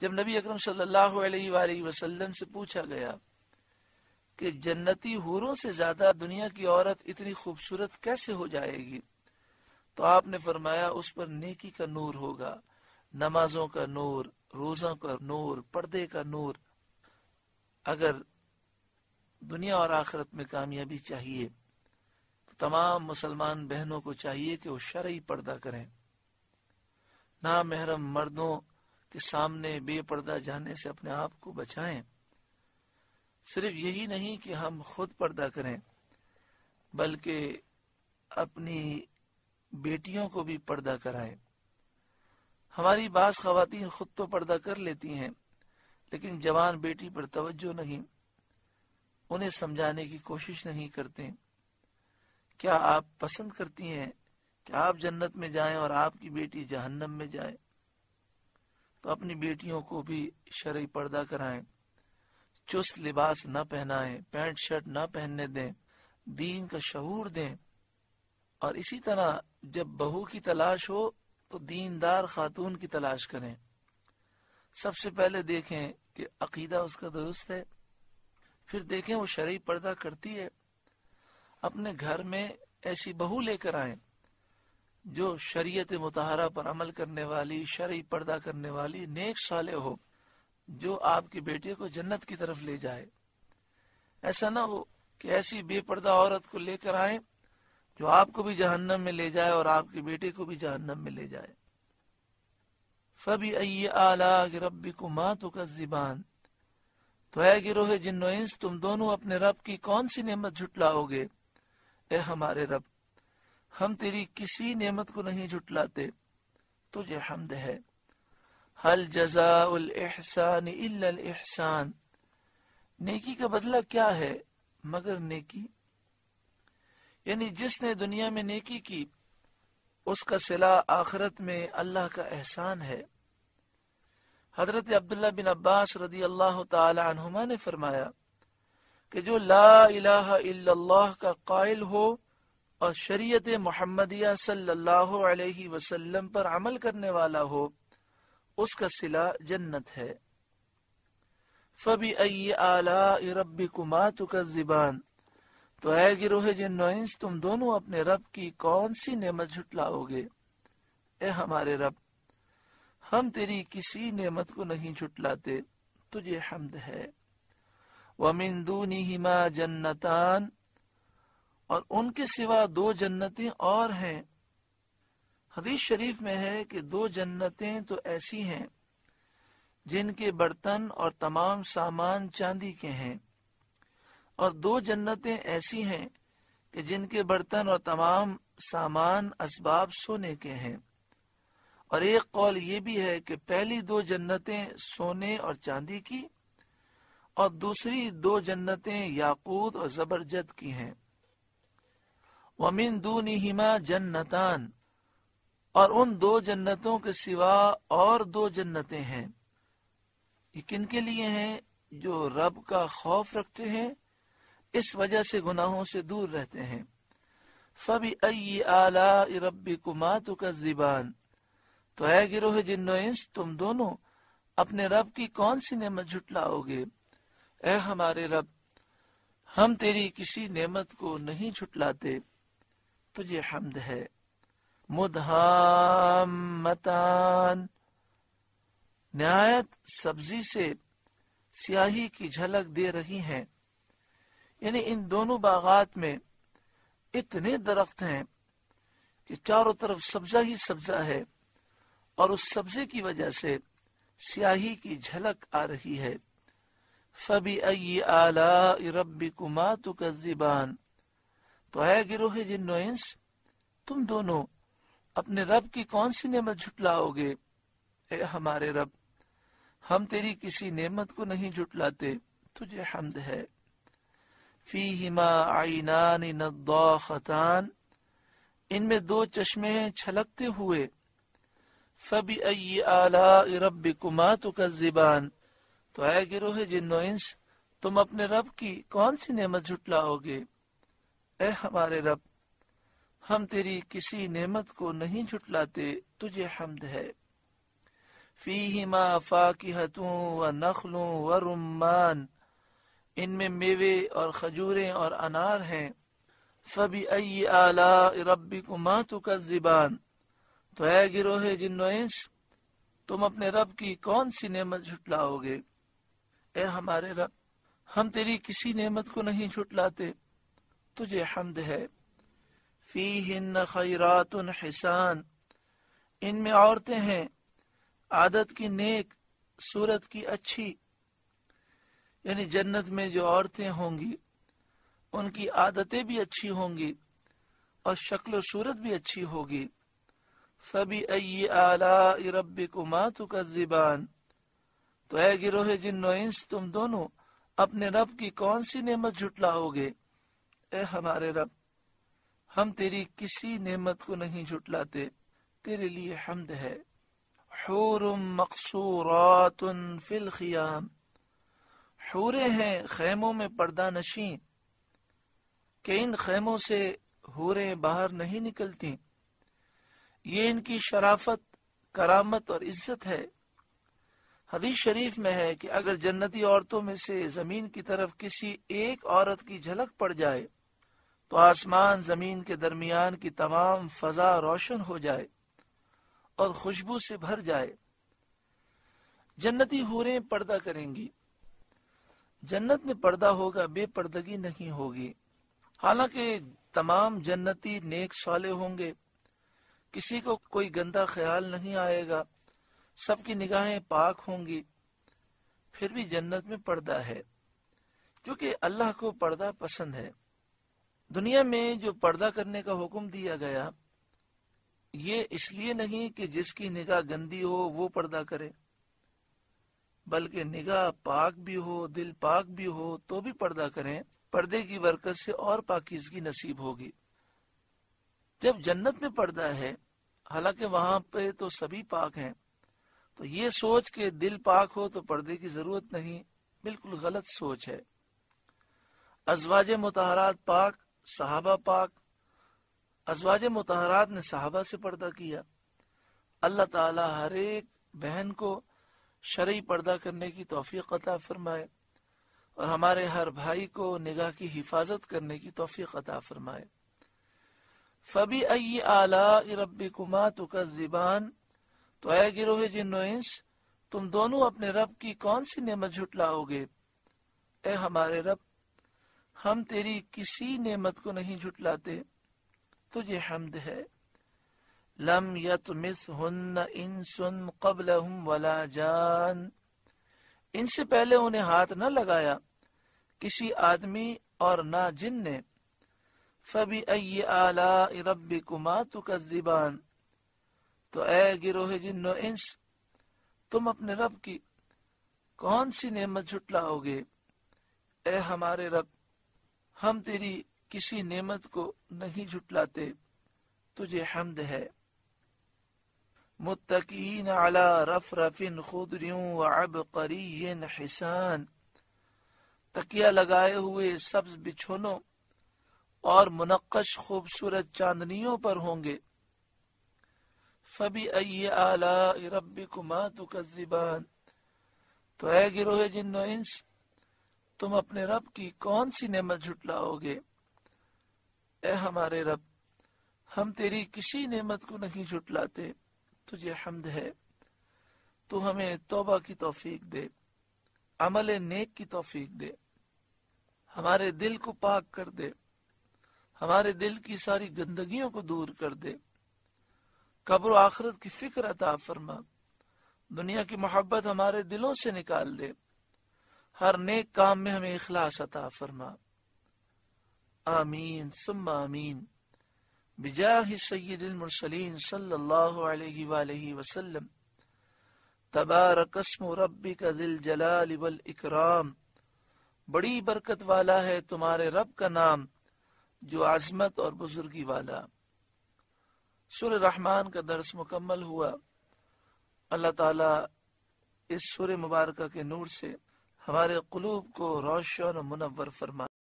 جب نبی اکرم صلی اللہ علیہ وآلہ وسلم سے پوچھا گیا کہ جنتی حوروں سے زیادہ دنیا کی عورت اتنی خوبصورت کیسے ہو جائے گی، تو آپ نے فرمایا اس پر نیکی کا نور ہوگا، نمازوں کا نور، روزوں کا نور، پردے کا نور۔ اگر دنیا اور آخرت میں کامیابی چاہیے تو تمام مسلمان بہنوں کو چاہیے کہ وہ شرعی پردہ کریں، نامحرم مردوں کے سامنے بے پردہ جانے سے اپنے آپ کو بچائیں۔ صرف یہی نہیں کہ ہم خود پردہ کریں بلکہ اپنی بیٹیوں کو بھی پردہ کرائیں۔ ہماری بعض خواتین خود تو پردہ کر لیتی ہیں لیکن جوان بیٹی پر توجہ نہیں، انہیں سمجھانے کی کوشش نہیں کرتے۔ کیا آپ پسند کرتی ہیں کہ آپ جنت میں جائیں اور آپ کی بیٹی جہنم میں جائے؟ تو اپنی بیٹیوں کو بھی شرعی پردہ کرائیں، چست لباس نہ پہنائیں، پینٹ شرٹ نہ پہننے دیں، دین کا شعور دیں۔ اور اسی طرح جب بہو کی تلاش ہو تو دیندار خاتون کی تلاش کریں۔ سب سے پہلے دیکھیں کہ عقیدہ اس کا درست ہے، پھر دیکھیں وہ شرعی پردہ کرتی ہے۔ اپنے گھر میں ایسی بہو لے کر آئیں جو شریعت مطہرہ پر عمل کرنے والی، شرعی پردہ کرنے والی، نیک صالح ہو، جو آپ کے بیٹے کو جنت کی طرف لے جائے۔ ایسا نہ ہو کہ ایسی بے پردہ عورت کو لے کر آئیں جو آپ کو بھی جہنم میں لے جائے اور آپ کے بیٹے کو بھی جہنم میں لے جائے۔ فَبِأَيِّ آلَاءِ رَبِّكُمَا تُكَذِّبَانِ، تو اے گروہ جن و انس، تم دونوں اپنے رب کی کون سی نعمت جھٹلاؤ گے؟ اے ہمارے رب، ہم تیری کسی نعمت کو نہیں جھٹلاتے، تجھے حمد ہے۔ هَلْ جَزَاءُ الْإِحْسَانِ إِلَّا الْإِحْسَانِ، نیکی کا بدلہ کیا ہے مگر نیکی؟ یعنی جس نے دنیا میں نیکی کی اس کا صلہ آخرت میں اللہ کا احسان ہے۔ حضرت عبداللہ بن عباس رضی اللہ تعالی عنہما نے فرمایا کہ جو لا الہ الا اللہ کا قائل ہو اور شریعت محمدیہ صلی اللہ علیہ وسلم پر عمل کرنے والا ہو، اس کا صلہ جنت ہے۔ فَبِأَيِّ آلَاءِ رَبِّكُمَا تُكَذِّبَانِ، تو اے گروہ جن و انس، تم دونوں اپنے رب کی کون سی نعمت جھٹلاؤ گے؟ اے ہمارے رب، ہم تیری کسی نعمت کو نہیں جھٹلاتے، تجھے حمد ہے۔ وَمِن دُونِهِمَا جَنَّتَانِ، اور ان کے سوا دو جنتیں اور ہیں۔ حدیث شریف میں ہے کہ دو جنتیں تو ایسی ہیں جن کے برتن اور تمام سامان چاندی کے ہیں، اور دو جنتیں ایسی ہیں کہ جن کے برتن اور تمام سامان اسباب سونے کے ہیں۔ اور ایک قول یہ بھی ہے کہ پہلی دو جنتیں سونے اور چاندی کی اور دوسری دو جنتیں یاقوت اور زبرجد کی ہیں۔ وَمِن دُونِهِمَا جَنَّتَانِ، اور ان دو جنتوں کے سوا اور دو جنتیں ہیں۔ یہ کن کے لیے ہیں؟ جو رب کا خوف رکھتے ہیں، اس وجہ سے گناہوں سے دور رہتے ہیں۔ فَبِأَيِّ آلَاءِ رَبِّكُمَا تُكَذِّبَانِ، تو اے گروہ جن و انس، تم دونوں اپنے رب کی کون سی نعمت جھٹلاؤ گے؟ اے ہمارے رب، ہم تیری کسی نعمت کو نہیں جھٹلاتے، تجھے حمد ہے۔ مدہامتان، نہایت سبزی سے سیاہی کی جھلک دے رہی ہیں، یعنی ان دونوں باغات میں اتنے درخت ہیں کہ چاروں طرف سبزہ ہی سبزہ ہے، اور اس سبزے کی وجہ سے سیاہی کی جھلک آ رہی ہے۔ فَبِأَيِّ آلَاءِ رَبِّكُمَا تُكَذِّبَانِ، تو اے گروہ جن و انس، تم دونوں اپنے رب کی کون سی نعمت جھٹلاؤ گے؟ اے ہمارے رب، ہم تیری کسی نعمت کو نہیں جھٹلاتے، تجھے حمد ہے۔ فِيهِمَا عَيْنَانِ نَضَّاخَتَانِ، ان میں دو چشمے ہیں چھلکتے ہوئے۔ فَبِأَيِّ آلَاءِ رَبِّكُمَا تُكَذِّبَانِ، تو اے گروہ جن و انس، تم اپنے رب کی کون سی نعمت جھٹلاؤ گے؟ اے ہمارے رب، ہم تیری کسی نعمت کو نہیں جھٹلاتے، تجھے حمد ہے۔ فیہما فاکہۃ ونخل ورمان، ان میں میوے اور کھجوریں اور انار ہیں۔ فبأی آلاء ربکما تکذبان، تو اے گروہ جن و انس، تم اپنے رب کی کون سی نعمت جھٹلاؤ گے؟ اے ہمارے رب، ہم تیری کسی نعمت کو نہیں جھٹلاتے، تجھے حمد ہے۔ فیہن خیرات حسان، ان میں عورتیں ہیں عادت کی نیک، صورت کی اچھی، یعنی جنت میں جو عورتیں ہوں گی ان کی عادتیں بھی اچھی ہوں گی اور شکل و صورت بھی اچھی ہوگی۔ فبأی آلاء ربکما تکذبان، تو اے گروہ جن و انس، تم دونوں اپنے رب کی کون سی نعمت جھٹلاؤ گے؟ اے ہمارے رب، ہم تیری کسی نعمت کو نہیں جھٹلاتے، تیرے لیے حمد ہے۔ حور مقصورات فی الخیام، حوریں ہیں خیموں میں پردہ نشیں، کہ ان خیموں سے حوریں باہر نہیں نکلتی، یہ ان کی شرافت، کرامت اور عزت ہے۔ حدیث شریف میں ہے کہ اگر جنتی عورتوں میں سے زمین کی طرف کسی ایک عورت کی جھلک پڑ جائے تو آسمان زمین کے درمیان کی تمام فضا روشن ہو جائے اور خوشبو سے بھر جائے۔ جنتی حوریں پردہ کریں گی، جنت میں پردہ ہوگا، بے پردگی نہیں ہوگی۔ حالانکہ تمام جنتی نیک صالح ہوں گے، کسی کو کوئی گندا خیال نہیں آئے گا، سب کی نگاہیں پاک ہوں گی، پھر بھی جنت میں پردہ ہے، کیونکہ اللہ کو پردہ پسند ہے۔ دنیا میں جو پردہ کرنے کا حکم دیا گیا، یہ اس لیے نہیں کہ جس کی نگاہ گندی ہو وہ پردہ کرے، بلکہ نگاہ پاک بھی ہو، دل پاک بھی ہو تو بھی پردہ کریں، پردے کی برکت سے اور پاکیزگی نصیب ہوگی۔ جب جنت میں پردہ ہے، حالانکہ وہاں پہ تو سبھی پاک ہیں، تو یہ سوچ کہ دل پاک ہو تو پردے کی ضرورت نہیں، بالکل غلط سوچ ہے۔ ازواج مطہرات پاک، صحابہ پاک، ازواج مطہرات نے صحابہ سے پردہ کیا۔ اللہ تعالی ہر ایک بہن کو شرعی پردہ کرنے کی توفیق عطا فرمائے اور ہمارے ہر بھائی کو نگاہ کی حفاظت کرنے کی توفیق عطا فرمائے۔ فَبِأَيِّ آلَاءِ رَبِّكُمَا تُكَذِّبَانِ، تو اے گروہ جن و انس، تم دونوں اپنے رب کی کون سی نعمت جھٹلاؤ گے؟ اے ہمارے رب، ہم تیری کسی نعمت کو نہیں جھٹلاتے، تجھے حمد ہے۔ لم یطمثہن انس قبلہم ولا جان، ان سے پہلے انہیں ہاتھ نہ لگایا کسی آدمی اور نہ جن نے۔ فَبِأَيِّ آلَاءِ رَبِّكُمَا تُكَذِّبَانِ، تو اے گروہ جن و انس، تم اپنے رب کی کون سی نعمت جھٹلاؤ گے؟ اے ہمارے رب، ہم تیری کسی نعمت کو نہیں جھٹلاتے، تجھے حمد ہے۔ متکئین علی رفرف خضر وعبقری حسان، تکیہ لگائے ہوئے سبز بچھونوں اور منقش خوبصورت چاندنیوں پر ہوں گے۔ فَبِأَيِّ آلَاءِ رَبِّكُمَا تُكَذِّبَانِ، تو اے گروہ جن و انس، تم اپنے رب کی کون سی نعمت جھٹلاؤ گے؟ اے ہمارے رب، ہم تیری کسی نعمت کو نہیں جھٹلاتے، تجھے حمد ہے۔ تو ہمیں توبہ کی توفیق دے، عمل نیک کی توفیق دے، ہمارے دل کو پاک کر دے، ہمارے دل کی ساری گندگیوں کو دور کر دے، قبر و آخرت کی فکر عطا فرما، دنیا کی محبت ہمارے دلوں سے نکال دے، ہر نیک کام میں ہمیں اخلاص عطا فرما۔ آمین ثم آمین، بجاہ سید المرسلین صلی اللہ علیہ وآلہ وسلم۔ تبارک اسم ربک ذی الجلال والاکرام، بڑی برکت والا ہے تمہارے رب کا نام جو عظمت اور بزرگی والا۔ سورہ رحمان کا درس مکمل ہوا۔ اللہ تعالی اس سورہ مبارکہ کے نور سے ہمارے قلوب کو روشن و منور فرما۔